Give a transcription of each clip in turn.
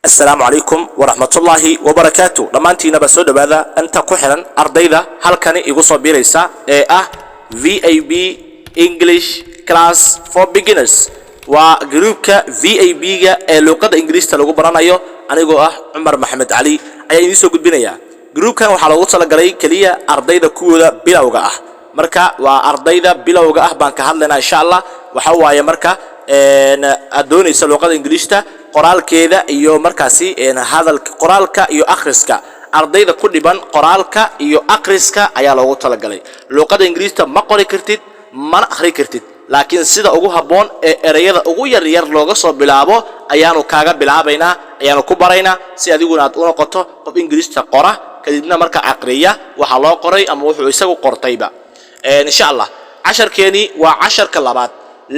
السلام عليكم ورحمة الله وبركاته لمانتينا بسو دبادا انت كحران ardayda halkani igu soo biiraysa ee ah VAB English Class for Beginners waa groupka VAB ga ee luqadda Ingiriiska lagu baranayo anigoo ah Umar Maxamed Ali ayaa idin soo gudbinaya groupkan waxaa loogu talagalay kaliya ardayda kuwooda bilowga ah marka waa ardayda bilowga ah baan ka hadlaynaa insha Allah waxa waaye marka adoonaysa luqadda Ingiriiska qoraalkeeda iyo markaasi hadalka qoraalka iyo akhriska ardayda ku dhiban qoraalka iyo akhriska ayaa loogu talagalay luqadda Ingiriiska ma qori kartid ma akhri kartid laakiin sida ugu haboon ee erayada ugu yar yar looga soo bilaabo ayaanu kaaga bilaabaynaa ayaanu ku baraynaa si adiguna aad u noqoto qof Ingiriiska qora kadibna marka aqriya waxa loo qoray ama wuxuu isagu qortayba insha Allah casharkeeni waa casharka labaad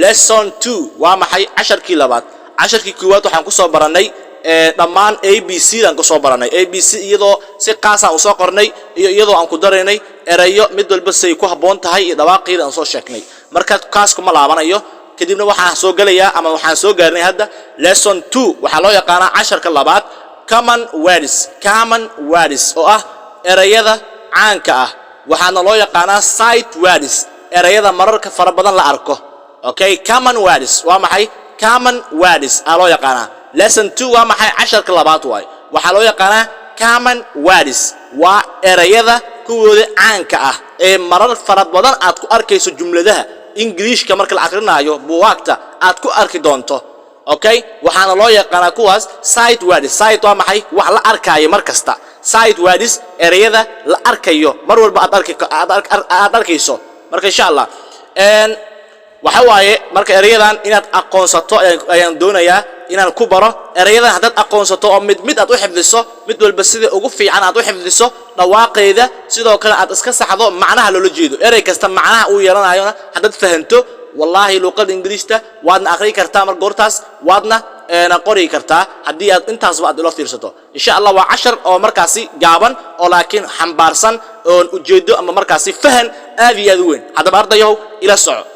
lesson 2 waa maxay casharkii labaad casharkii koowaad waxaan ku soo baranay dhammaan ABC dan ku soo baranay ABC iyadoo si qaas ah u soo qornay iyo iyadoo aan ku dareynay erayo mid walba say ku haboon tahay iyo dhawaaqeeda aan soo sheegnay marka kaas kuma laabanayo kadibna waxaan soo galayaa ama waxaan soo gaarnay hadda lesson 2 waxa loo yaqaan casharka labaad common words oo ah erayada caanka ah waxaana loo yaqaan sight words erayada mararka fara badan la arko okay common words waa maxay common words loo yaqaan lesson 2 waa maxay casharka labaad waay waxa loo yaqaan common words waa erayada kuwooda caanka ah ee marar fara badan aad ku arkayso jumladaha Ingiriiska marka la aqrinayo buugaagta aad ku arki doonto okay waxaana loo yaqaan kuwaas sight words sight waa maxay wax la arkayo mar kasta sight words erayada la arkayo mar walba aad arkayso marka insha Allah waxa waaye marka erayadan inaad aqoonsato ayaan doonayaa inaan ku baro erayadan hadaad aqoonsato oo mid aad u xifdiso mid walba sida ugu fiican aad u xifdiso dhawaaqeeda sidoo kale aad iska saxdo macnaha loola jeedo eray kasta macnaha uu yeelanayo hadaad fahanto wallahi luqadda Ingiriiska waadna akhri kartaa mar goortaas waadna qori kartaa hadii aad intaas aad ula fiirsato insha Allah waa cashar oo markaasi gaaban oo laakiin xambaarsan oo ujeedo ama markaasi fahan aad iyo aad u weyn hadaba ardayow ila soco.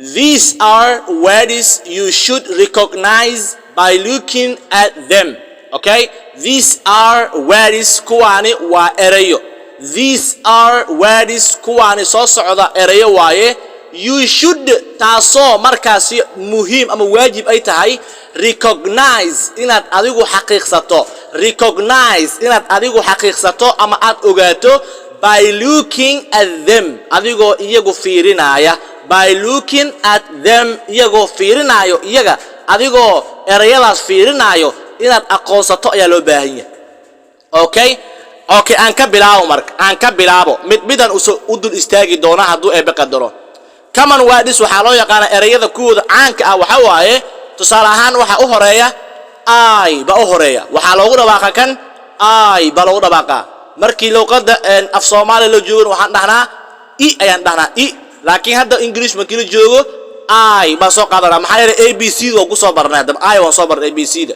These are words you should recognize by looking at them. Okay? These are words kuwani waa erayo. These are words kuwani soo socda erayo waaye. You should taaso markaasi muhiim ama waajib ay tahay recognize inaad adigu xaqiiqsato. Recognize inaad adigu xaqiiqsato ama aad ogaato by looking at them. Adigoo iyagu fiirinaya. By looking at them iyagoo fiirinayo iyaga adigoo erayadaas fiirinayo inaad aqoonsato ayaa loo baahan yahay okay aan ka bilaabo midan u dul istaagi doona haduu eebe qadaro common words waxa loo yaqaan erayada kuwooda caanka ah waxa waaye tusaale ahaan waxa u horeeya waxa loogu dhawaaqaa kan ba loogu dhawaaqaa markii luqadda af Soomaali la joogo waxaan dhahnaa ayaan dhahnaa laakiin hadda English markii la joogo ba soo qaadana maxaa yeelay ABC oo ku soo barnaa hadda waan soo barnay ABC da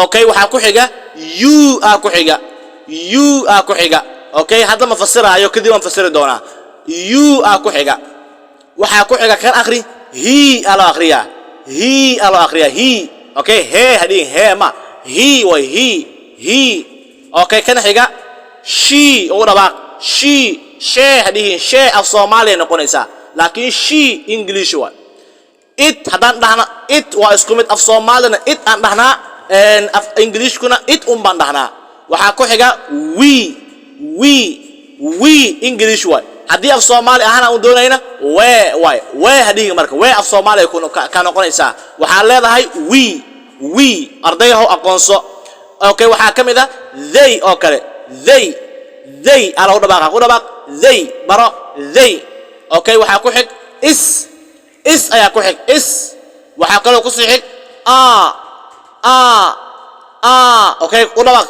okay waxa ku xiga u ku xiga okay hadda ma fasiraayo kadib aan fasiri doonaa u ku xiga waxa ku xiga kan akhri he ala akhriya he okay he ma he way he okay kan xiga she oo dhawaaq she hadihin she af Soomaali noqonaysa laakiin she English waa it hadan dhahna it waa isku mid af Soomaalina it aan dhahnaa af English kuna it baan dhahnaa waxa ku xiga we English waa hadii af Soomaali ahana uu doonayna we hadihin marka we af Soomaali ka noqonaysa waxa leedahay we ardayaha aqoonso okay waxa kamid ah they oo kale they ala u dhawaaq they baro they okay waxa ku xig is ayaa ku xig waxa kale ku sii xig okay u dhawaaq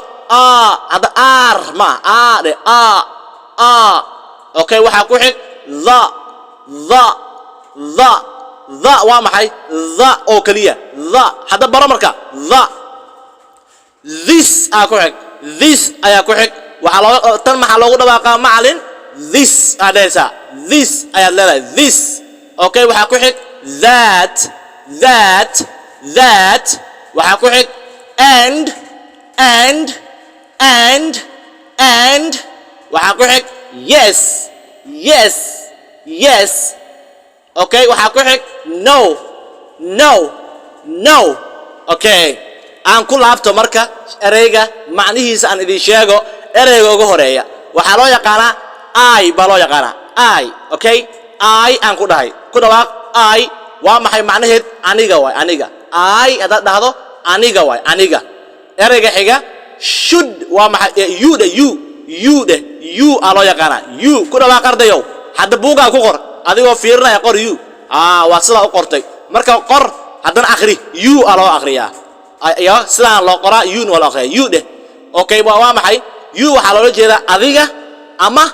hada r ma de okay waxa ku xig the waa maxay the oo kaliya the hada baro marka the this ayaa ku xig this ayaa ku xig waxa tan maxaa loogu dhawaaqaa macallin this adesa this ayaa leedahay this okay waxa ku xig that waxa ku xig and waxaa ku xig yes okay waxaa ku xig no okay aan ku laabto marka ereyga macnihiisa aan idin sheego ereyga ugu horeeya waxaa loo yaqaanaa I baa loo yaqaanaa I okay I aan ku dhahay ku dhawaaq I waa maxay macnaheed aniga waay aniga I hadaad dhahdo aniga waay aniga ereyga xiga should waa maxay you aa loo yaqaanaa you ku dhawaaq ardayow hadda buugaa ku qor adigoo fiirinaya qor you waa sidaa u qortay marka qor haddana akhri you aa loo akhriyaa ayo sidaan loo qoraa you waa loo akhriyaa you dheh okay waa maxay you waxaa loola jeedaa adiga ama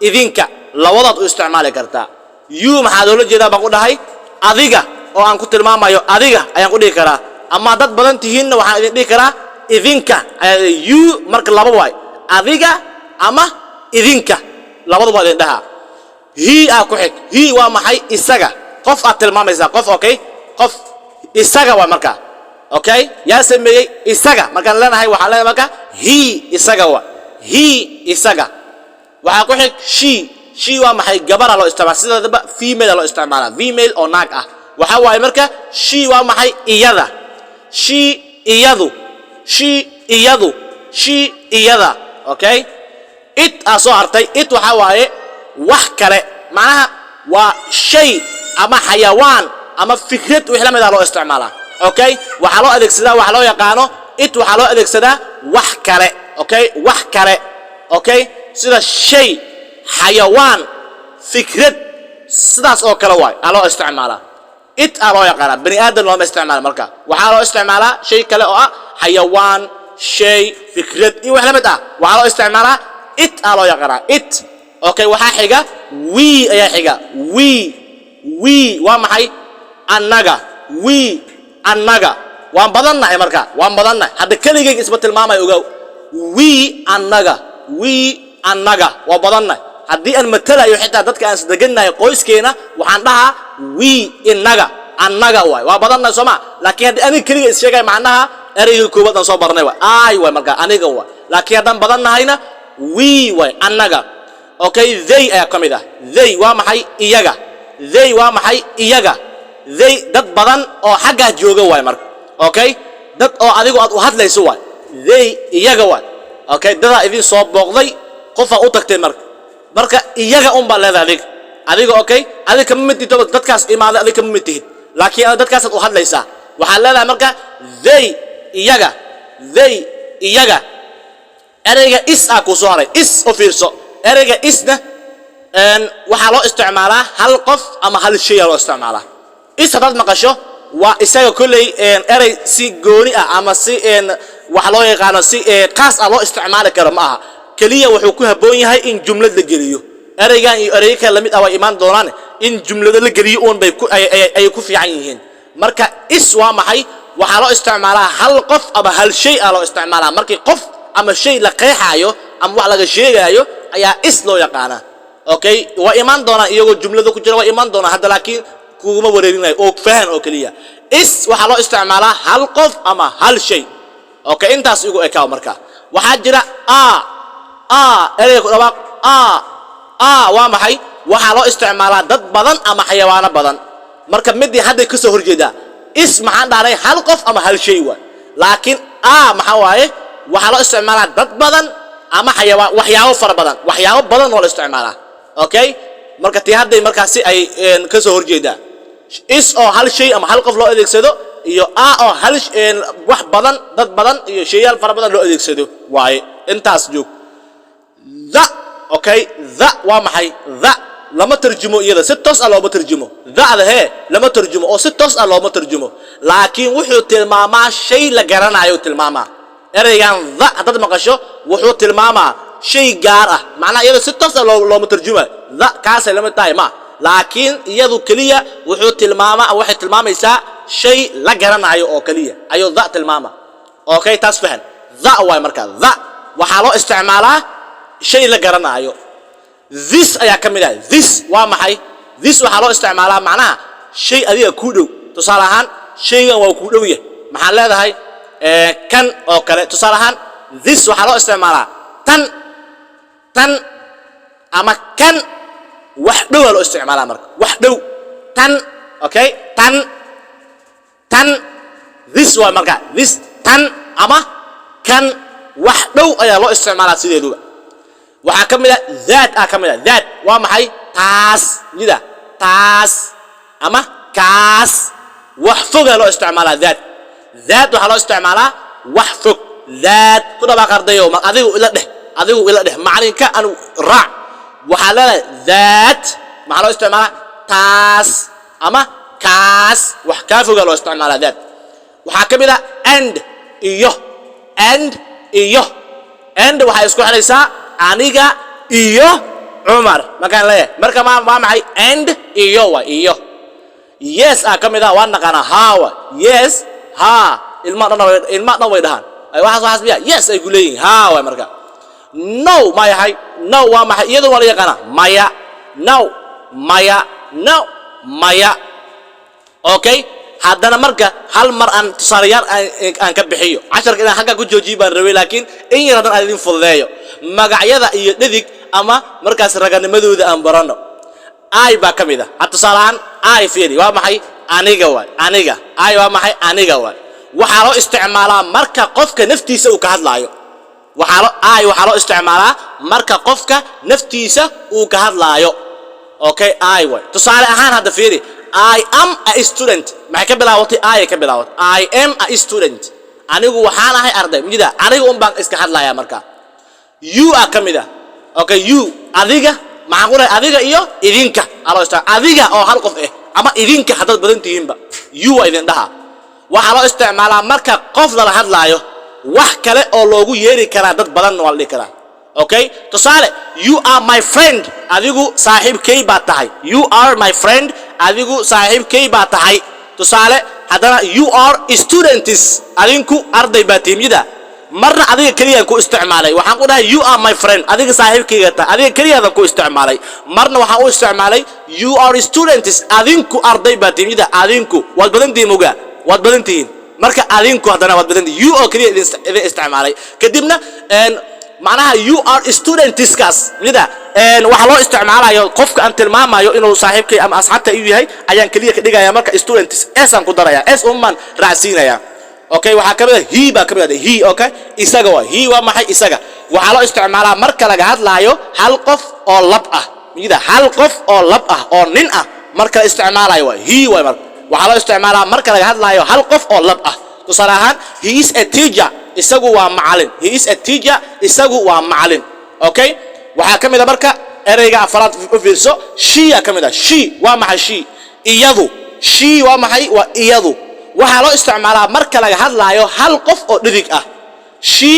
idinka labadaad u isticmaali kartaa you maxaa loola jeedaa baan ku dhahay adiga oo aan ku tilmaamayo adiga ayaan ku dhihi karaa ama dad badan tihiinna waxaan idin dhihi karaa idinka you marka laba waay adiga ama idinka labaduba idin dhaha he aa ku xig he waa maxay isaga qof aad tilmaamaysaa qof okay qof isaga waa marka okay yaa sameeyey isaga markaan leenahay waxaan leenahay marka he isaga waa he isaga waxaa ku xig she waa maxay gabara loo isticmaala sidaba female loo isticmaala female oo naag ah waxa waaye marka she waa maxay iyada she iyada okay it soo hartay it waxa waaye wax kale macnaha waa shay ama xayawaan ama fikrad wixii la mid ah loo isticmaalaa okay waxa loo adeegsadaa wax loo yaqaano it waxa loo adeegsadaa wax kale okay wax kale okay sida shay xayawaan fikrad sidaas oo kale waay loo isticmaalaa it loo yaqaanaa bani aadan looma isticmaalo marka waxaa loo isticmaalaa shay kale oo ah xayawaan shay fikrad iyo wax la mid ah waxaa loo isticmaalaa it loo yaqaanaa it okay waxaa xiga we ayaa xiga we waa maxay annaga waan badannahay marka waan badannahay hadda keligayga isba tilmaamay ogow we annaga waa badannahay haddii aan matalayo xitaa dadka aan isdeganahay qoyskeena waxaan dhahaa we annaga waay waa badannahay sooma laakiin haddii aniga keliga is sheegay macnaha ereyga koowaad aan soo barnay waay I waay marka aniga waay laakiin haddaan badannahayna we waay annaga okay they ayaa ka mid ah they waa maxay iyaga they dad badan oo xaggaa jooga waay marka okay dad oo adigu aad u hadlayso waay they iyaga waay okay dadaa idin soo booqday qofaa u tagtay marka iyaga un baa leedahay adiga okay adiga kama mid tihid dadkaas imaaday adiga kama mid tihid laakiin dadkaasaad u hadlaysaa waxaad leedahay marka they iyaga ereyga is ku soo haray is u fiirso ereyga isna waxaa loo isticmaalaa hal qof ama hal shay loo isticmaalaa is hadaad maqasho waa isaga kulley erey si gooni ah ama si wax loo yaqaano si qaas ah loo isticmaali karo ma aha kaliya wuxuu ku haboon yahay in jumlad la geliyo ereygan iyo erey kale lamid ah way imaan doonaan in jumlada la geliyo uun bay ay ku fiican yihiin marka is waa maxay waxaa loo isticmaalaa hal qof ama hal shay loo isticmaalaa markii qof ama shay la qeexaayo ama wax laga sheegaayo ayaa is loo yaqaanaa okay waa imaan doonaan iyagoo jumlada ku jira waa imaan doonaan hadda laakiin kuma wareerinayo oo fahan oo kaliya is waxaa loo isticmaalaa hal qof ama hal shay okay intaas igu ekaaw marka waxaa jira ereyga ku dhawaaq waa maxay waxaa loo isticmaalaa dad badan ama xayawaano badan marka midii hadday ka soo horjeedaa is maxaan dhahnay hal qof ama hal shay waay laakiin maxaa waaye waxaa loo isticmaalaa dad badan ama xayawaan waxyaabo fara badan waxyaabo badan oo la isticmaalaa okay marka tii hadday markaasi ay ka soo horjeedaa is oo hal shay ama hal qof loo adeegsado iyo oo hal wax badan dad badan iyo shayyaal fara badan loo adeegsado waaye intaas joog okay waa maxay lama tarjumo iyada si toos ah looma tarjumo lama tarjumo oo si toos ah looma tarjumo laakiin wuxuu tilmaamaa shay la garanayo tilmaamaa ereygan haddaad maqasho wuxuu tilmaamaa shay gaar ah macnaha iyada si toos ah looma tarjumayo kaasay lama tahay ma laakiin iyadu kaliya wuxuu waxay tilmaamaysaa shay la garanayo oo kaliya ayuu tilmaama okay taas fahan waay marka waxaa loo isticmaalaa shay la garanayo this ayaa ka mid ah this waa maxay this waxaa loo isticmaalaa macnaha shay adiga ku dhow tusaale ahaan shaygan waa ku dhow yahay maxaa leedahay كان أو كله تصالحان this وحلو استعمالها تن أما كان وحده لو استعمالها مرك وحده تن أوكي تن this ومرك this تن أما كان وحده أي لو استعمالها سيدي دوبا وحكمل ذات أكمل ذات ومحي تاس جدا تاس أما كاس وحفظ لو استعمالها ذات وحلو استعمالها وحفظ ذات كنا بقر ديو ما أذيو إلا ده معنى كأنه راع وحلال ذات ما حلو استعمالها تاس أما كاس وحكافو لو استعمالها ذات وحكمل and and وحيسكو حليسا aniga iyo Umar makan leeyahay marka ma maxay and iyo yes kamida waan naqana ha yes ha ilma dhan way dhahan ay waxa biya yes ay guleeyeen ha marka no ma yahay no waa maxay iyadu wala yaqana maya no maya okay haddana marka hal mar aan tusaalayaal aan ka bixiyo 10 inaan xagga ku joojiyo baan rabay laakiin in yar hadan idin fududeeyo magacyada iyo dhadig ama markaas raganimadooda aan barano ay ba kamida tusaalahan ay fiiri waa maxay aniga ay waa maxay aniga waxa loo isticmaalaa marka qofka naftiisa uu ka hadlaayo waxa loo isticmaalaa marka qofka naftiisa uu ka hadlaayo okay ay tusaale ahaan hadda fiiri I am a student ma ka bilaawatay I ka bilaawat I am a student anigu waxaan ahay arday midda anigu baan iska hadlayaa marka you are kamida okay you adiga maxaan ku leeyahay adiga iyo idinka adiga oo hal qof ama idinka hadad badan tihiinba you waa idin dhaha waxa loo isticmaalaa marka qof la hadlaayo wax kale oo loogu yeeri kara dad badan waa la dhigi karaa okay tusaale you are my friend adigu saaxiibkay baa tahay you are my friend adigu saaxiibkay baa tahay tusaale hadana you are students adinku arday baa tiimida marna adiga kaliya ku isticmaalay waxaan ku dhahay you are my friend adiga saaxiibkayga tahay adiga kaliya ku isticmaalay marna waxaan u isticmaalay you are students adinku arday baa tiimida adinku wad badan diimoga wad badan tiin marka adinku hadana wad badan you oo kaliya idin isticmaalay kadibna معناها you are students كاس لذا waxa loo isticmaalayo qofka aan tilmaamayo inuu saaxiibkay ama asxaabta uu yahay ayaan kaliya ka dhigaya marka students s aan ku daraya s umman raacsiinaya okay waxa kamid he ba kamid he okay isaga he waa maxay isaga waxa loo isticmaalaa marka laga hadlaayo hal qof oo lab ah midda hal qof oo lab ah oo nin ah marka isticmaalayo he waa marka waxa loo isticmaalaa marka laga hadlaayo hal qof oo lab ah tusaale ahaan he is a teacher isagu waa macallin he is a teacher isagu waa macallin okay waxa kamida marka ereyga afraad u fiirso she kamida she waa maxay she iyadu she waa maxay waa iyadu waxa loo isticmaalaa marka laga hadlaayo hal qof oo dhidig ah she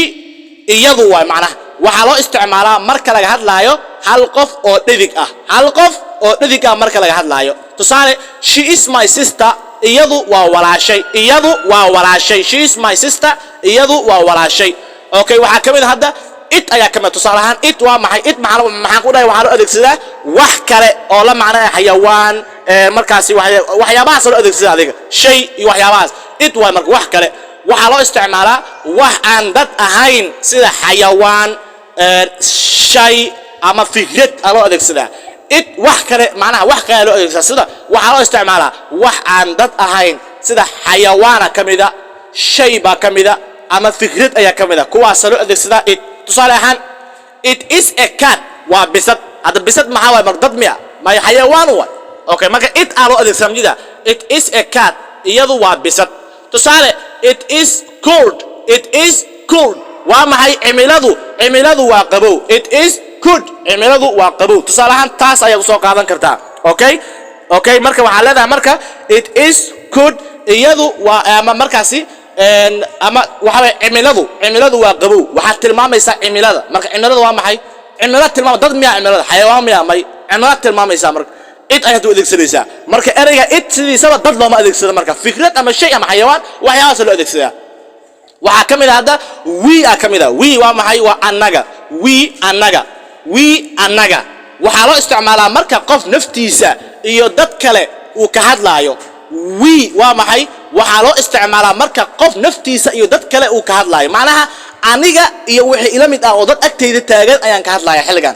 iyadu waa macna waxa loo isticmaalaa marka laga hadlaayo hal qof oo dhidig ah hal qof oo dhidig ah marka laga hadlaayo tusaale she is my sister iyadu waa walaashay she is my sister iyadu waa walaashay okay waxa kamid hadda it ayaa kamid tusaalahan it waa maxay it maxaan ku dhahay waxa loo adeegsadaa wax kale oo la macno ah xayawaan markaasi waxyaabahaas loo adeegsadaa adiga shay iyo waxyaabahaas it waa marka wax kale waxa loo isticmaalaa wax aan dad ahayn sida xayawaan shay ama fikrad loo adeegsadaa it wax kale macnaha wax kale loo adeegsadaa sida waxa loo isticmaalaa wax aan dad ahayn sida xayawaana kamida shay ba kamida ama fikrad ayaa kamida kuwaas loo adeegsadaa it tusaale ahaan it is a cat waa bisad hada bisad maxaa way mar dad miya ma xayawaan waa okay marka it loo adeegsadaa midda it is a cat iyadu waa bisad tusaale it is cold waa maxay cimiladu waa qabow it is good cimiladu waa qabow tusaale ahaan taas ayaa soo qaadan kartaa okay marka waxa leedahay marka it is good iyadu waa ama markaasi ama waxa way cimiladu waa qabow waxa tilmaamaysa cimilada marka cimiladu waa maxay cimilada tilmaam dad miya cimilada xayawaan miya may cimilada tilmaamaysa marka it ayaad u adeegsanaysaa marka ereyga it sidiisaba dad looma adeegsado marka fikrad ama shay ama xayawaan waxyaalahaas loo adeegsadaa waxa kamid ah we kamid ah we waa maxay waa annaga waxa loo isticmaalaa marka qof naftiisa iyo dad kale uu ka hadlaayo we waa maxay waxaa loo isticmaalaa marka qof naftiisa iyo dad kale uu ka hadlaayo macnaha aniga iyo wixii ila mid ah oo dad agteyda taagan ayaan ka hadlayaa xilligan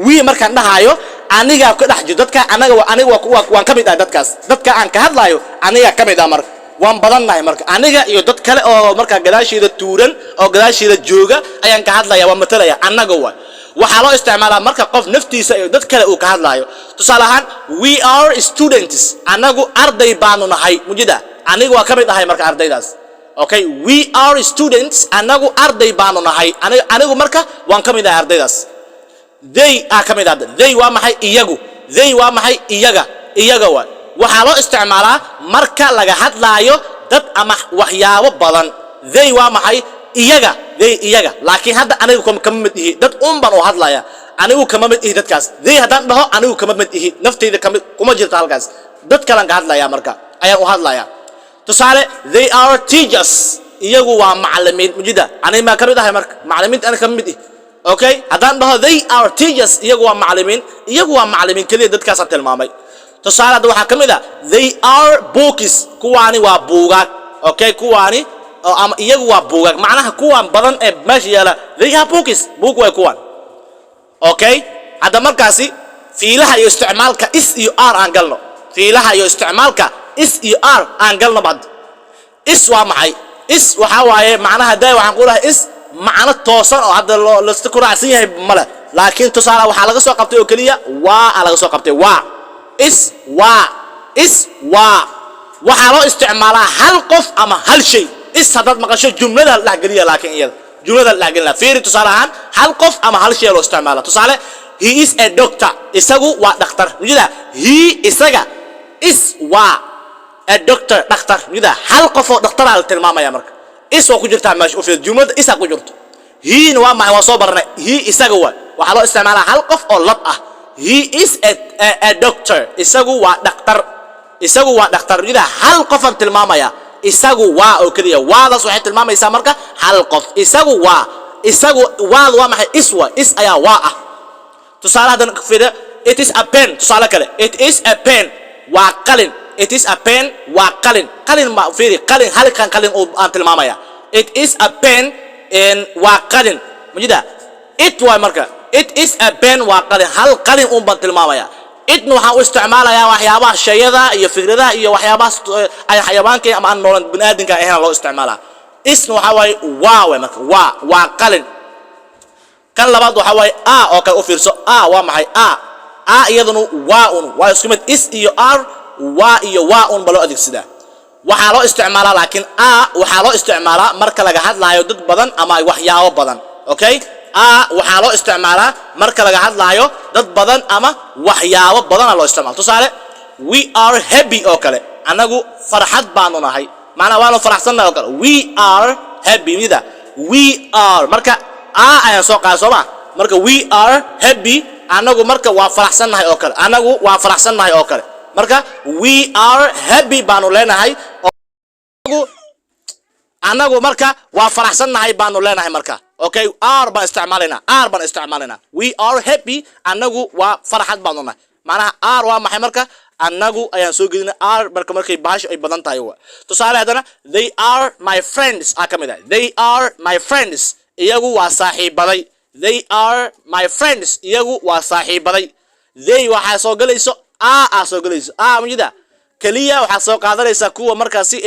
we markaan dhahayo aniga ka dhax jiro dadka aniga waan ka mid ah dadkaas dadka aan ka hadlayo aniga ka mid ah marka waan badannahay marka aniga iyo dad kale oo marka gadaasheeda tuuran oo gadaasheeda jooga ayaan ka hadlayaa waan matalaya anaga waxaa loo isticmaalaa marka qof naftiisa iyo dad kale uu ka hadlaayo tusaale ahaan we are students anagu arday baanu nahay mujida anigu waa ka mid ahay marka ardaydaas okay we are students anagu arday baanu nahay anigu marka waan ka mid ahay ardaydaas they are ka mid ah they waa maxay iyagu they waa maxay iyaga waxaa loo isticmaalaa marka laga hadlaayo dad ama waxyaabo badan they waa maxay iyaga laakiin hadda anigu kama mid ihi dad baan u hadlaya anigu kama mid ihi dadkaas they haddaan dhaho anigu kama mid ihi naftayda kuma jirto halkaas dad kalan ka hadlaya marka ayaan u hadlaya tusaale they are teachers iyagu waa macallimiin mujida aniga ma ka mid ahay marka macallimiinta aniga kama mid ihi okay haddaan dhaho they are teachers iyagu waa macallimiin kaliya dadkaas tilmaamay tusaale hadda waxaa ka mid ah they are books kuwaani waa buugaag okay kuwaani ama iyagu waa buugaag macnaha kuwan badan ee meesha yaala they are books buug way kuwan okay hadda markaasi fiilaha iyo isticmaalka is iyo r aan galno fiilaha iyo isticmaalka is iyo r aan galno bad is waa maxay is waxa waaye macnaha day waxaan ku leeyahay is macna toosan oo hadda la isku raacsan yahay mala laakiin tusaale waxa laga soo qabtay oo kaliya waa laga soo qabtay waa waxaa loo isticmaalaa hal qof ama hal shay is haddaad maqasho jumlada la geliya laakiin iyada jumlada la gelina fiiri tusaale ahaan hal qof ama hal shay loo isticmaala tusaale he is a doctor isagu waa dhakhtar mujida he isaga is waa a doctor dhakhtar mujida hal qof oo dhakhtar la tilmaamaya marka is oo ku jirta meesha oo fiir jumlada is ku jirto he waa maxay waa soo baranay he isaga waxaa loo isticmaalaa hal qof oo lab ah he is a doctor isagu waa dhakhtar mujida hal qof aan tilmaamaya isagu waa oo kaliya waadaas waxay tilmaamaysaa marka hal qof isagu waad waa maxay is ayaa waa ah tusaale hadan fiira it is a pen tusaale kale it is a pen waa qalin it is a pen waa qalin ma fiiri qalin halkan qalin oo aan tilmaamaya it is a pen waa qalin mujida it waa marka it is a pen waa qalin hal qalin baan tilmaamaya idna waxaan u isticmaalayaa waxyaabaha shayada iyo fikradaha iyo waxyaabaha ay xayawaanka ama aan noolan bini'aadamka ahayn loo isticmaalaa isna waxa waaye marka waa qalin kan labaad waxa waaye oo kale u fiirso waa maxay iyaduna waa isku mid is iyo r iyo ba loo adeegsadaa waxaa loo isticmaalaa laakiin waxaa loo isticmaalaa marka laga hadlaayo dad badan ama waxyaabo badan okay waxaa loo isticmaalaa marka laga hadlaayo dad badan ama waxyaabo badan loo isticmaalo tusaale we are happy oo kale anagu farxad baanu nahay macnaha waanu faraxsanahay oo kale we are happy mida we are marka ayaan soo qaado soo marka we are happy anagu marka waa faraxsanahay oo kale marka we are happy baanu leenahay anagu marka waa faraxsanahay baanu leenahay marka okay r baan isticmaalina we are happy anagu waa farxad baanu nahay macnaha r waa maxay marka anagu ayaan soo gelina r markay baash ay badan tahay tusaale hadana they are my friends kamid ah they are my friends iyagu waa saaxiibaday they are my friends iyagu waa saaxiibaday they waxa soo galayso soo galayso mujida kaliya waxa soo qaadanaysa kuwa markaasi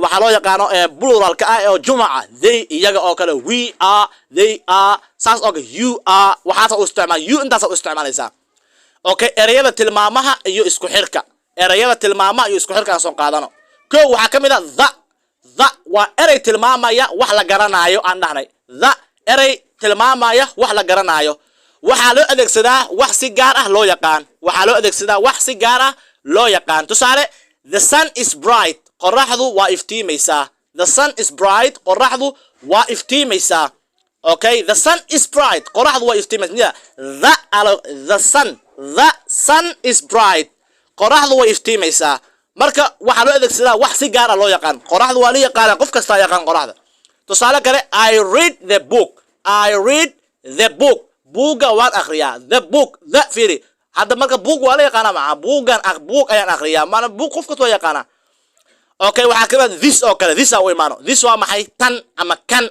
waxa loo yaqaano pluralka oo jumca they iyaga oo kale we are they are saas oo you are waxa u isticmaal you intaas u isticmaalaysa okay erayada tilmaamaha iyo isku xirka aan soo qaadano waxa kamid ah the waa eray tilmaamaya wax la garanayo aan dhahnay the eray tilmaamaya wax la garanayo waxa loo adeegsadaa wax si gaar ah loo yaqaan tusaale the sun is bright qoraxdu waa iftiimaysaa okay the sun is bright qoraxdu waa iftiimaysaa the sun is bright qoraxdu waa iftiimaysaa marka waxa loo adeegsadaa wax si gaar ah loo yaqaan qoraxdu waa la yaqaan qof kasta yaqaan qoraxda tusaale kale I read the book buuga waan akhriyaa the book fiiri hadda marka buug waa la yaqaana buug ayaan akhriyaa maana buug qof kasta waa yaqaana okay waxa ka mid this oo kale this waa imaano this waa maxay tan ama kan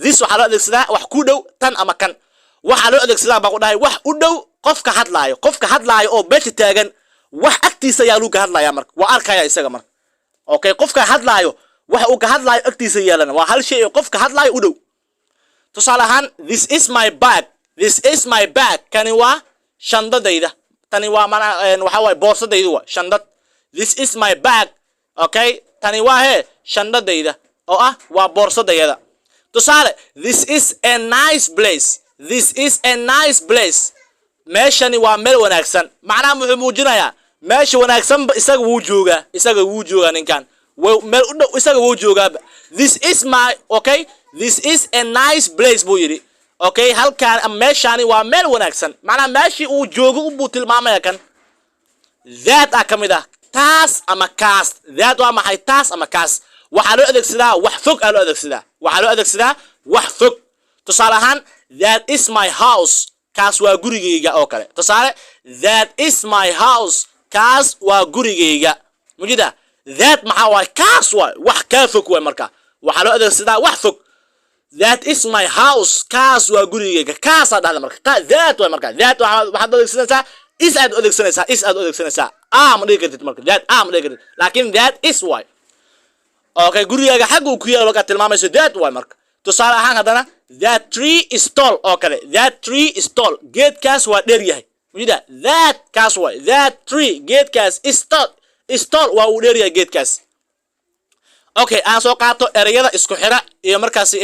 this waxa loo adeegsadaa wax ku dhow tan ama kan waxa loo adeegsadaa baa ku dhahay wax u dhow qofka hadlaayo oo beesha taagan wax agtiisa yaa lagu hadlaaya marka waa arkaya isaga marka okay qofka hadlaayo waxa uu ka hadlaayo agtiisa yeelana waa hal shay oo qofka hadlaayo u dhow tusaale ahaan this is my bag kani waa shandadayda tani waa waxa way boorsadaydu waa shandad this is my bag okay tani waa shandadayda oo ah waa boorsadayda tusaale this is a nice place meeshani waa meel wanaagsan macnaha muxuu muujinayaa meesha wanaagsan isaga wuu joogaa ninkan meel u dhow isaga wuu joogaa this is a nice place buu yiri okay halkaan meeshani waa meel wanaagsan macnaha meeshii uu joogo u buu tilmaamaya kan that kamida taas ama kaas that waa maxay taas ama kaas waxa loo adeegsadaa wax fog tusaale ahaan that is my house kaas waa gurigeyga oo kale tusaale that is my house kaas waa gurigeyga mujida that maxaa waa kaas waa wax ka fog waa marka waxa loo adeegsadaa wax fog that is my house kaas waa gurigeyga kaas aad dhahda marka that waa marka that waxaad adeegsanaysaa is aad adeegsanaysaa am dhigtid marka that am dhigtid laakiin that is why okay gurigeyga xaq uu ku yaalo ka tilmaamayso that why marka tusaale ahaan hadana that tree is tall oo kale that tree is tall geedkaas waa dheer yahay mujida that kaas waa that tree geedkaas is tall waa uu dheer yahay geedkaas okay aan soo qaato erayada isku xira iyo markaasi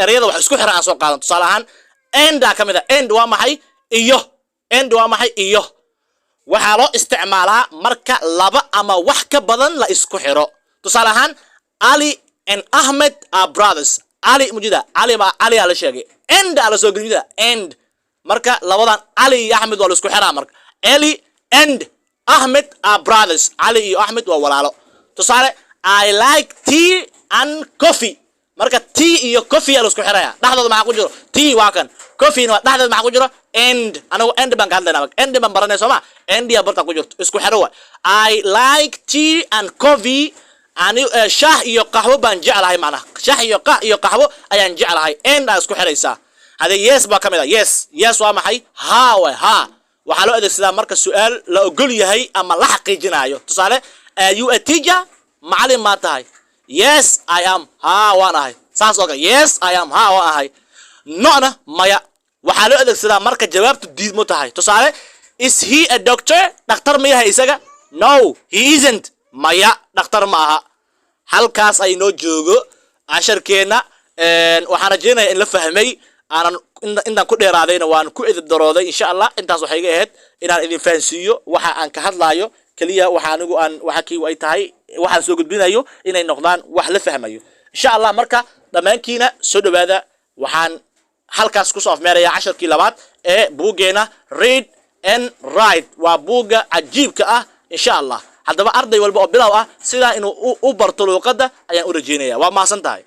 erayada wax isku xira aan soo qaadan tusaale ahaan end kamida end waa maxay iyo waxa loo isticmaalaa marka laba ama wax ka badan la isku xiro tusaale ahaan Ali and Ahmed are brothers Ali mujida Ali ala sheegay end ala soo gelida end marka labadan Ali iyo Ahmed waa la isku xiraa marka Ali and Ahmed are brothers Ali iyo Ahmed waa walaalo tusaale I like tea and coffee marka tea iyo coffee la isku xiraya dhaxdooda maxaa ku jiro tea waa kan coffee waa dhaxdooda maxaa ku jiro end anagu end baan ka hadlaynaa end baan baranay Soomaa end ya barta ku jirto isku xiro waa I like tea and coffee ani shaah iyo qaxwo baan jeclahay macna shaah iyo qaxwo ayaan jeclahay end isku xiraysa hada yes ba kamida yes waa maxay ha waxa loo adeegsadaa marka su'aal la ogol yahay ama la xaqiijinayo tusaale are you a teacher macallin ma tahay yes I am ha waan ahay saas oo yes I am ha waan ahay no maya waxa loo adeegsadaa marka jawaabtu diidmo tahay tusaale is he a doctor dhakhtar ma yahay isaga no he isn't maya dhakhtar ma aha halkaas ay noo joogo casharkeena waxaan rajeynayaa in la fahmay aanan intaan ku dheeraadayna waan ku edib darooday insha Allah intaas waxay iga ahayd inaan idin fahansiiyo waxa aan ka hadlayo kaliya waxa kii way tahay waxaan soo gudbinayo inay noqdaan wax la fahmayo insha Allah marka dhamaankiina soo dhawaada waxaan halkaas ku soo afmeeraya casharkii labaad ee buugeena read and write waa buuga cajiibka ah insha Allah haddaba arday walba oo bilow ah sida inuu u barto luqadda ayaan u rajeynayaa waa maasan tahay